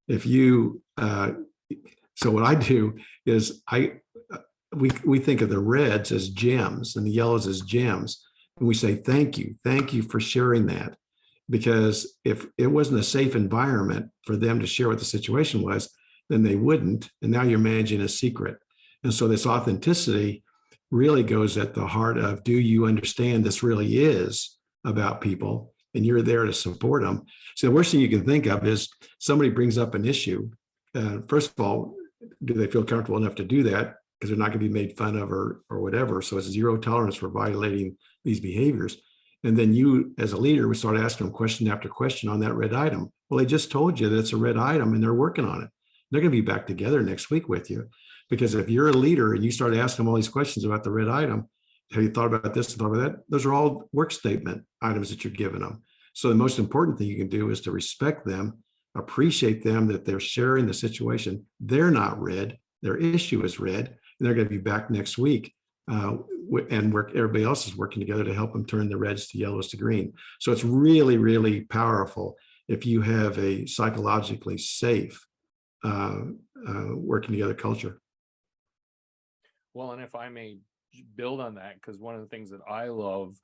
if you, so what I do is we think of the reds as gems and the yellows as gems. And we say, thank you for sharing that. Because if it wasn't a safe environment for them to share what the situation was, then they wouldn't. And now you're managing a secret. And so this authenticity really goes at the heart of, do you understand this really is about people, and you're there to support them? So the worst thing you can think of is somebody brings up an issue. First of all, do they feel comfortable enough to do that? Because they're not going to be made fun of or whatever. So it's zero tolerance for violating these behaviors. And then you, as a leader, would start asking them question after question on that red item. Well, they just told you that it's a red item and they're working on it. They're going to be back together next week with you. Because if you're a leader and you start asking them all these questions about the red item, have you thought about this and thought about that? Those are all work statement items that you're giving them. So the most important thing you can do is to respect them, appreciate them, that they're sharing the situation. They're not red. Their issue is red. And they're going to be back next week. And everybody else is working together to help them turn the reds to yellows to green. So it's really, really powerful if you have a psychologically safe working together culture. Well, and if I may build on that, because one of the things that I love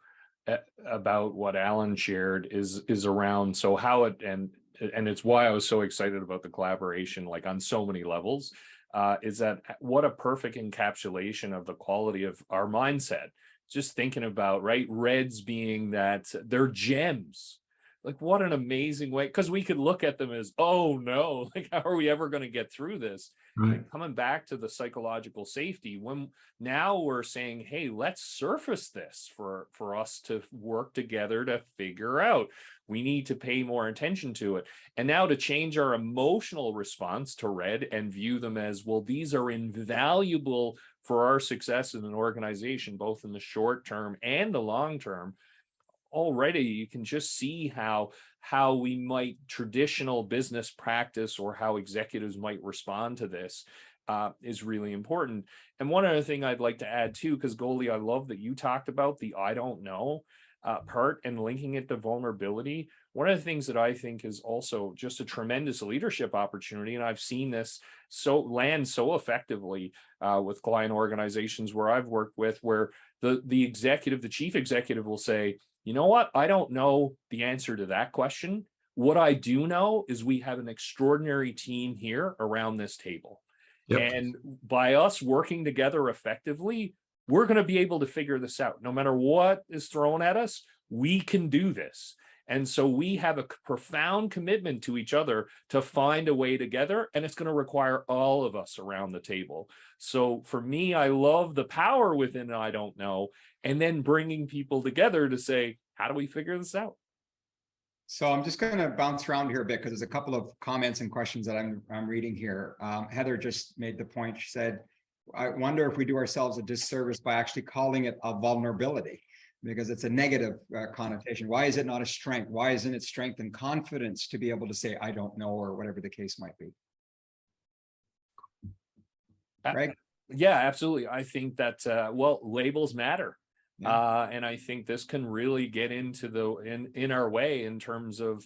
about what Alan shared is around, so how it, and it's why I was so excited about the collaboration, like on so many levels, is that what a perfect encapsulation of the quality of our mindset. Just thinking about, right, reds being that they're gems. Like, what an amazing way, because we could look at them as, oh no, like, how are we ever going to get through this? Right. Coming back to the psychological safety, when now we're saying, hey, let's surface this for us to work together to figure out. We need to pay more attention to it. And now to change our emotional response to red and view them as, well, these are invaluable for our success in an organization, both in the short term and the long term. Already you can just see how we might traditional business practice or how executives might respond to this is really important. And one other thing I'd like to add too, because Goldy, I love that you talked about the I don't know part and linking it to vulnerability. One of the things that I think is also just a tremendous leadership opportunity, and I've seen this land so effectively with client organizations where I've worked with, where the executive, the chief executive will say, you know what? I don't know the answer to that question. What I do know is we have an extraordinary team here around this table. Yep. And by us working together effectively, we're going to be able to figure this out. No matter what is thrown at us, we can do this. And so we have a profound commitment to each other to find a way together, and it's going to require all of us around the table. So for me, I love the power within I don't know, and then bringing people together to say, how do we figure this out? So I'm just going to bounce around here a bit because there's a couple of comments and questions that I'm reading here. Heather just made the point. She said, I wonder if we do ourselves a disservice by actually calling it a vulnerability, because it's a negative connotation. Why is it not a strength? Why isn't it strength and confidence to be able to say, I don't know, or whatever the case might be? Craig? Yeah, absolutely. I think that, well, labels matter. Yeah. And I think this can really get into in our way in terms of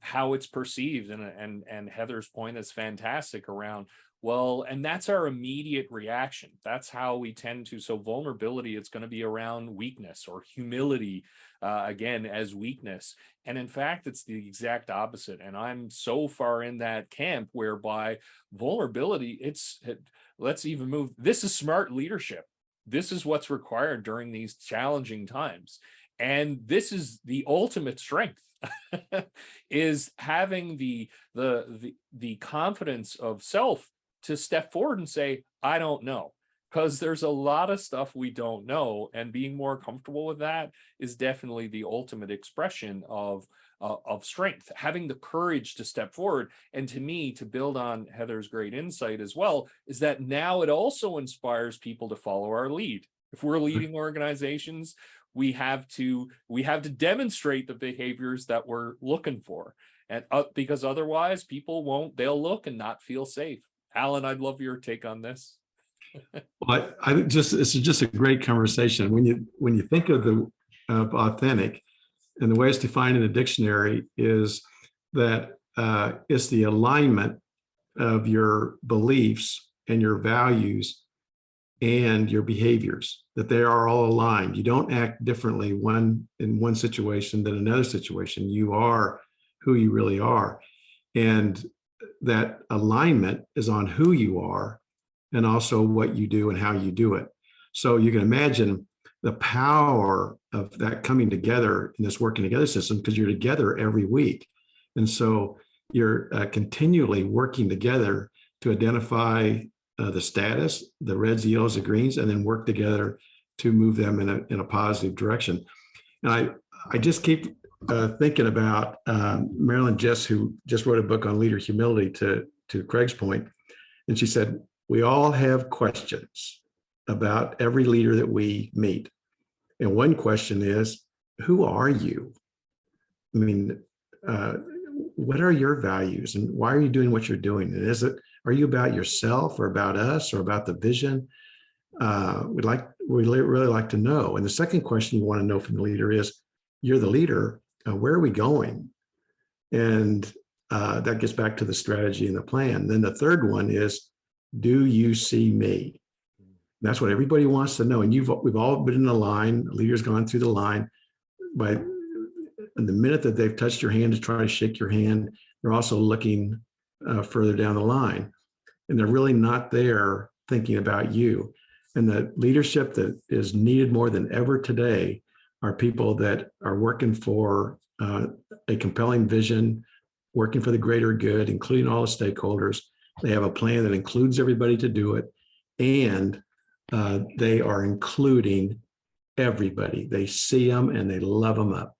how it's perceived. And Heather's point is fantastic around, well, and that's our immediate reaction. That's how we tend to. So vulnerability, it's going to be around weakness, or humility, again, as weakness. And in fact, it's the exact opposite. And I'm so far in that camp whereby vulnerability, let's even move. This is smart leadership. This is what's required during these challenging times. And this is the ultimate strength, is having the confidence of self to step forward and say, I don't know, because there's a lot of stuff we don't know, and being more comfortable with that is definitely the ultimate expression of strength, having the courage to step forward. And to me, to build on Heather's great insight as well, is that now it also inspires people to follow our lead. If we're leading organizations, we have to demonstrate the behaviors that we're looking for, and because otherwise people won't, they'll look and not feel safe. Alan, I'd love your take on this. Well, it's just a great conversation. When you think of authentic, and the way it's defined in the dictionary is that it's the alignment of your beliefs and your values and your behaviors, that they are all aligned. You don't act differently in one situation than another situation. You are who you really are. And that alignment is on who you are and also what you do and how you do it. So you can imagine the power of that coming together in this working together system, because you're together every week. And so you're continually working together to identify the status, the reds, the yellows, the greens, and then work together to move them in a positive direction. And I just keep thinking about Marilyn Jess, who just wrote a book on leader humility, to Craig's point. And she said, we all have questions about every leader that we meet. And one question is, who are you? I mean, what are your values and why are you doing what you're doing? And are you about yourself or about us or about the vision? We'd really like to know. And the second question you want to know from the leader is, you're the leader, where are we going? And that gets back to the strategy and the plan. Then the third one is, do you see me? That's what everybody wants to know. And we've all been in a line, the leader's gone through the line. And the minute that they've touched your hand to try to shake your hand, they're also looking further down the line. And they're really not there thinking about you. And the leadership that is needed more than ever today are people that are working for a compelling vision, working for the greater good, including all the stakeholders, They have a plan that includes everybody to do it, and they are including everybody. They see them and they love them up.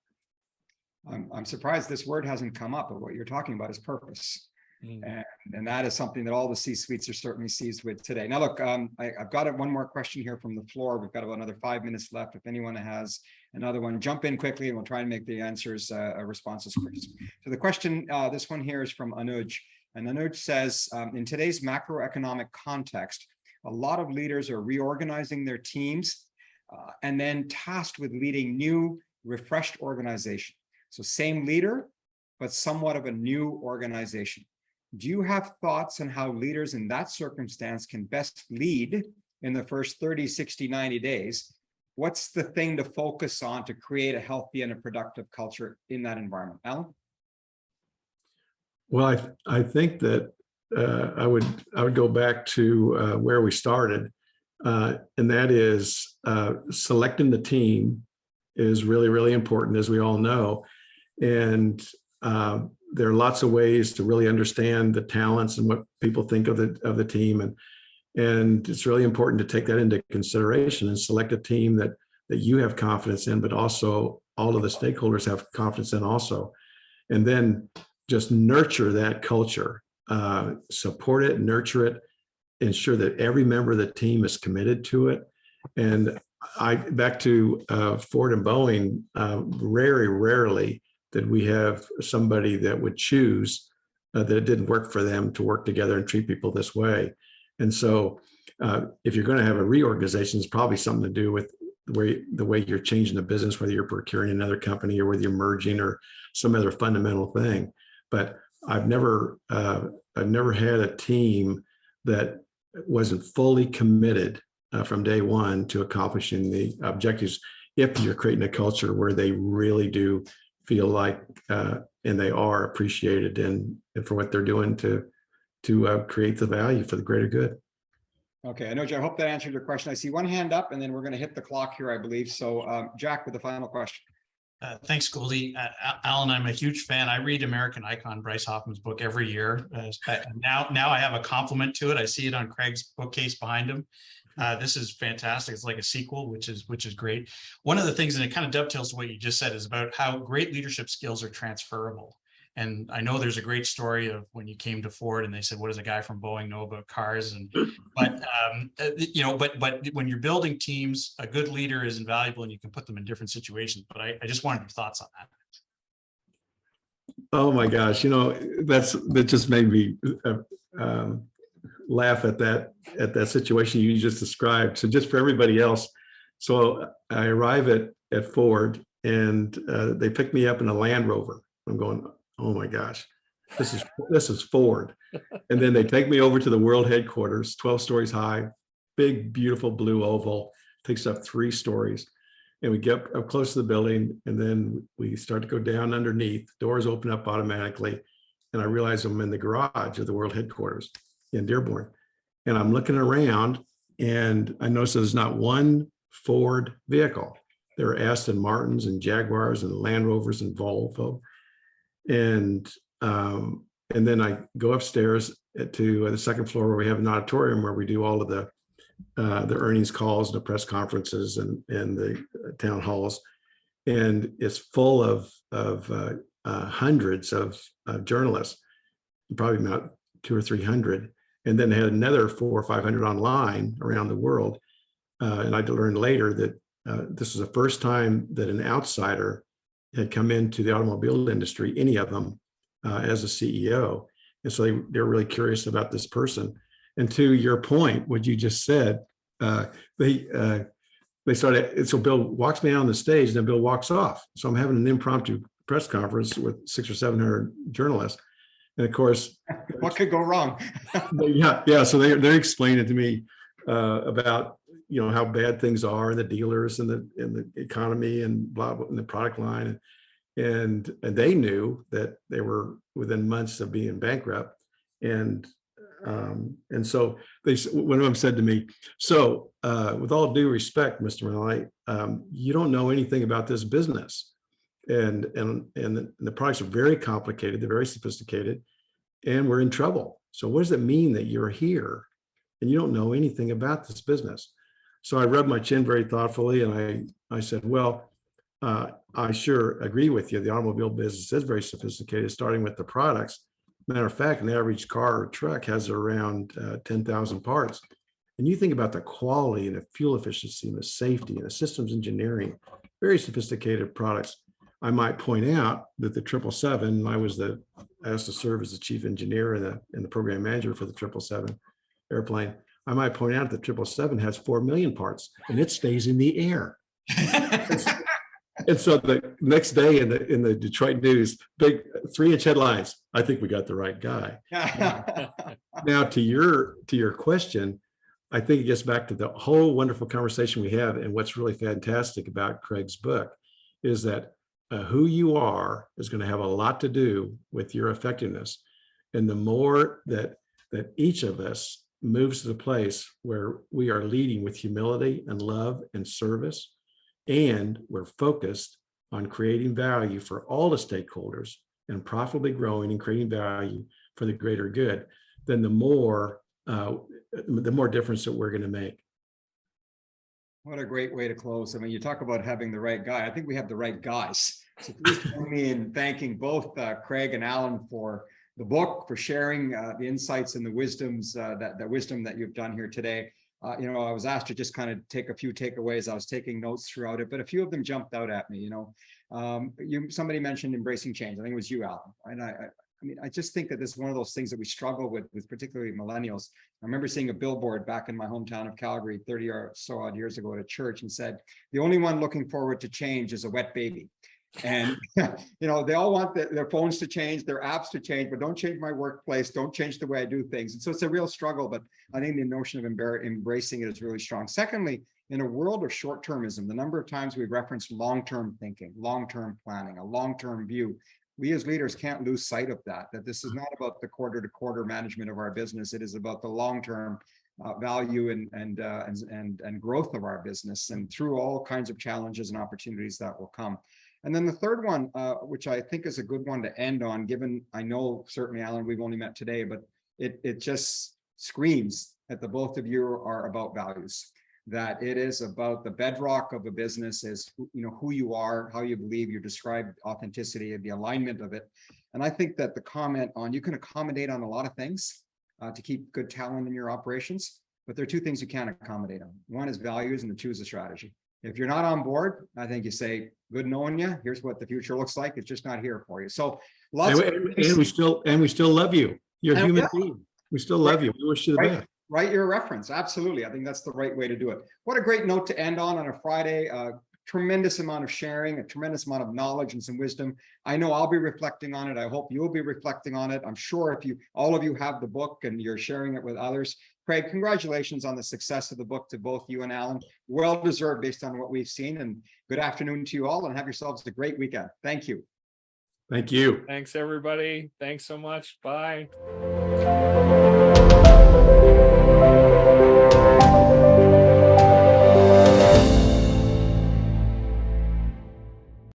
I'm surprised this word hasn't come up, but what you're talking about is purpose. Mm. And that is something that all the C-suites are certainly seized with today. Now, look, I've got one more question here from the floor. We've got about another 5 minutes left. If anyone has another one, jump in quickly and we'll try and make the answers, responses quick. So the question, this one here is from Anuj. And Anuj says, in today's macroeconomic context, a lot of leaders are reorganizing their teams and then tasked with leading new, refreshed organization. So same leader, but somewhat of a new organization. Do you have thoughts on how leaders in that circumstance can best lead in the first 30, 60, 90 days? What's the thing to focus on to create a healthy and a productive culture in that environment? Alan? Well, I think that I would go back to where we started, and that is selecting the team is really, really important, as we all know. And there are lots of ways to really understand the talents and what people think of the team, and it's really important to take that into consideration and select a team that you have confidence in, but also all of the stakeholders have confidence in also, and then just nurture that culture, support it, nurture it, ensure that every member of the team is committed to it. And back to Ford and Boeing, very rarely did we have somebody that would choose that it didn't work for them to work together and treat people this way. And so if you're going to have a reorganization, it's probably something to do with the way you're changing the business, whether you're procuring another company or whether you're merging or some other fundamental thing. But I've never had a team that wasn't fully committed from day one to accomplishing the objectives, if you're creating a culture where they really do feel like and they are appreciated and for what they're doing to create the value for the greater good. Okay, Anuj, I hope that answered your question. I see one hand up, and then we're going to hit the clock here, I believe. So, Jack, with the final question. Thanks, Goldy. Alan, I'm a huge fan. I read American Icon, Bryce Hoffman's book, every year. Now I have a compliment to it. I see it on Craig's bookcase behind him. This is fantastic. It's like a sequel, which is great. One of the things, and it kind of dovetails to what you just said, is about how great leadership skills are transferable. And I know there's a great story of when you came to Ford and they said, what does a guy from Boeing know about cars? And but when you're building teams, a good leader is invaluable and you can put them in different situations. But I just wanted your thoughts on that. Oh my gosh, that just made me laugh at that situation you just described. So just for everybody else, so I arrive at Ford and they pick me up in a Land Rover. I'm going, oh my gosh, this is Ford. And then they take me over to the world headquarters, 12 stories high, big, beautiful blue oval, takes up 3 stories. And we get up close to the building, and then we start to go down underneath. Doors open up automatically. And I realize I'm in the garage of the world headquarters in Dearborn. And I'm looking around and I notice there's not one Ford vehicle. There are Aston Martins and Jaguars and Land Rovers and Volvo. And then I go upstairs to the second floor where we have an auditorium where we do all of the earnings calls and the press conferences and the town halls. And it's full of hundreds of journalists, probably about 200 or 300. And then they had another 400 or 500 online around the world. And I learned later that this was the first time that an outsider had come into the automobile industry, any of them, as a CEO. And so they're really curious about this person. And to your point, what you just said, they started, so Bill walks me on the stage and then Bill walks off. So I'm having an impromptu press conference with 600 or 700 journalists. And of course, what could go wrong? Yeah. So they're explaining to me about how bad things are in the dealers and the economy and blah blah in the product line, and they knew that they were within months of being bankrupt, and so one of them said to me, "So with all due respect, Mr. Mulally, you don't know anything about this business, and the products are very complicated, they're very sophisticated, and we're in trouble. So what does it mean that you're here and you don't know anything about this business? So I rubbed my chin very thoughtfully, and I said, well, I sure agree with you. The automobile business is very sophisticated, starting with the products. Matter of fact, an average car or truck has around 10,000 parts. And you think about the quality and the fuel efficiency and the safety and the systems engineering, very sophisticated products. I might point out that the 777, I was asked to serve as the chief engineer and the program manager for the 777 airplane. I might point out that the 777 has 4 million parts and it stays in the air. And so the next day in the Detroit News, big 3-inch headlines, I think we got the right guy. Now to your question, I think it gets back to the whole wonderful conversation we have. And what's really fantastic about Craig's book is that who you are is going to have a lot to do with your effectiveness. And the more that each of us moves to the place where we are leading with humility and love and service, and we're focused on creating value for all the stakeholders and profitably growing and creating value for the greater good, then the more difference that we're going to make. What a great way to close. I mean, you talk about having the right guy. I think we have the right guys. So please join me in thanking both Craig and Alan for the book, for sharing the insights and the wisdoms, that wisdom that you've done here today. I was asked to just kind of take a few takeaways. I was taking notes throughout it, but a few of them jumped out at me. Somebody mentioned embracing change. I think it was you, Alan. And I just think that this is one of those things that we struggle with particularly millennials. I remember seeing a billboard back in my hometown of Calgary 30 or so odd years ago at a church and said, the only one looking forward to change is a wet baby. And, they all want their phones to change, their apps to change, but don't change my workplace, don't change the way I do things. And so it's a real struggle, but I think the notion of embracing it is really strong. Secondly, in a world of short-termism, the number of times we've referenced long-term thinking, long-term planning, a long-term view, we as leaders can't lose sight of that this is not about the quarter-to-quarter management of our business. It is about the long-term value and growth of our business, and through all kinds of challenges and opportunities that will come. And then the third one, which I think is a good one to end on, given I know certainly, Alan, we've only met today, but it just screams that the both of you are about values, that it is about the bedrock of a business is, who you are, how you believe, you described authenticity and the alignment of it. And I think that the comment on, you can accommodate on a lot of things to keep good talent in your operations, but there are two things you can't accommodate on. One is values and the two is a strategy. If you're not on board, I think you say, good knowing you, here's what the future looks like. It's just not here for you. So and we still love you. You're a human being. We still love you. We wish you the best. Write your reference. Absolutely. I think that's the right way to do it. What a great note to end on a Friday. Tremendous amount of sharing, a tremendous amount of knowledge and some wisdom. I know I'll be reflecting on it. I hope you'll be reflecting on it. I'm sure if all of you have the book and you're sharing it with others. Craig, congratulations on the success of the book to both you and Alan. Well deserved based on what we've seen, and good afternoon to you all, and have yourselves a great weekend. Thank you. Thank you. Thanks, everybody. Thanks so much. Bye.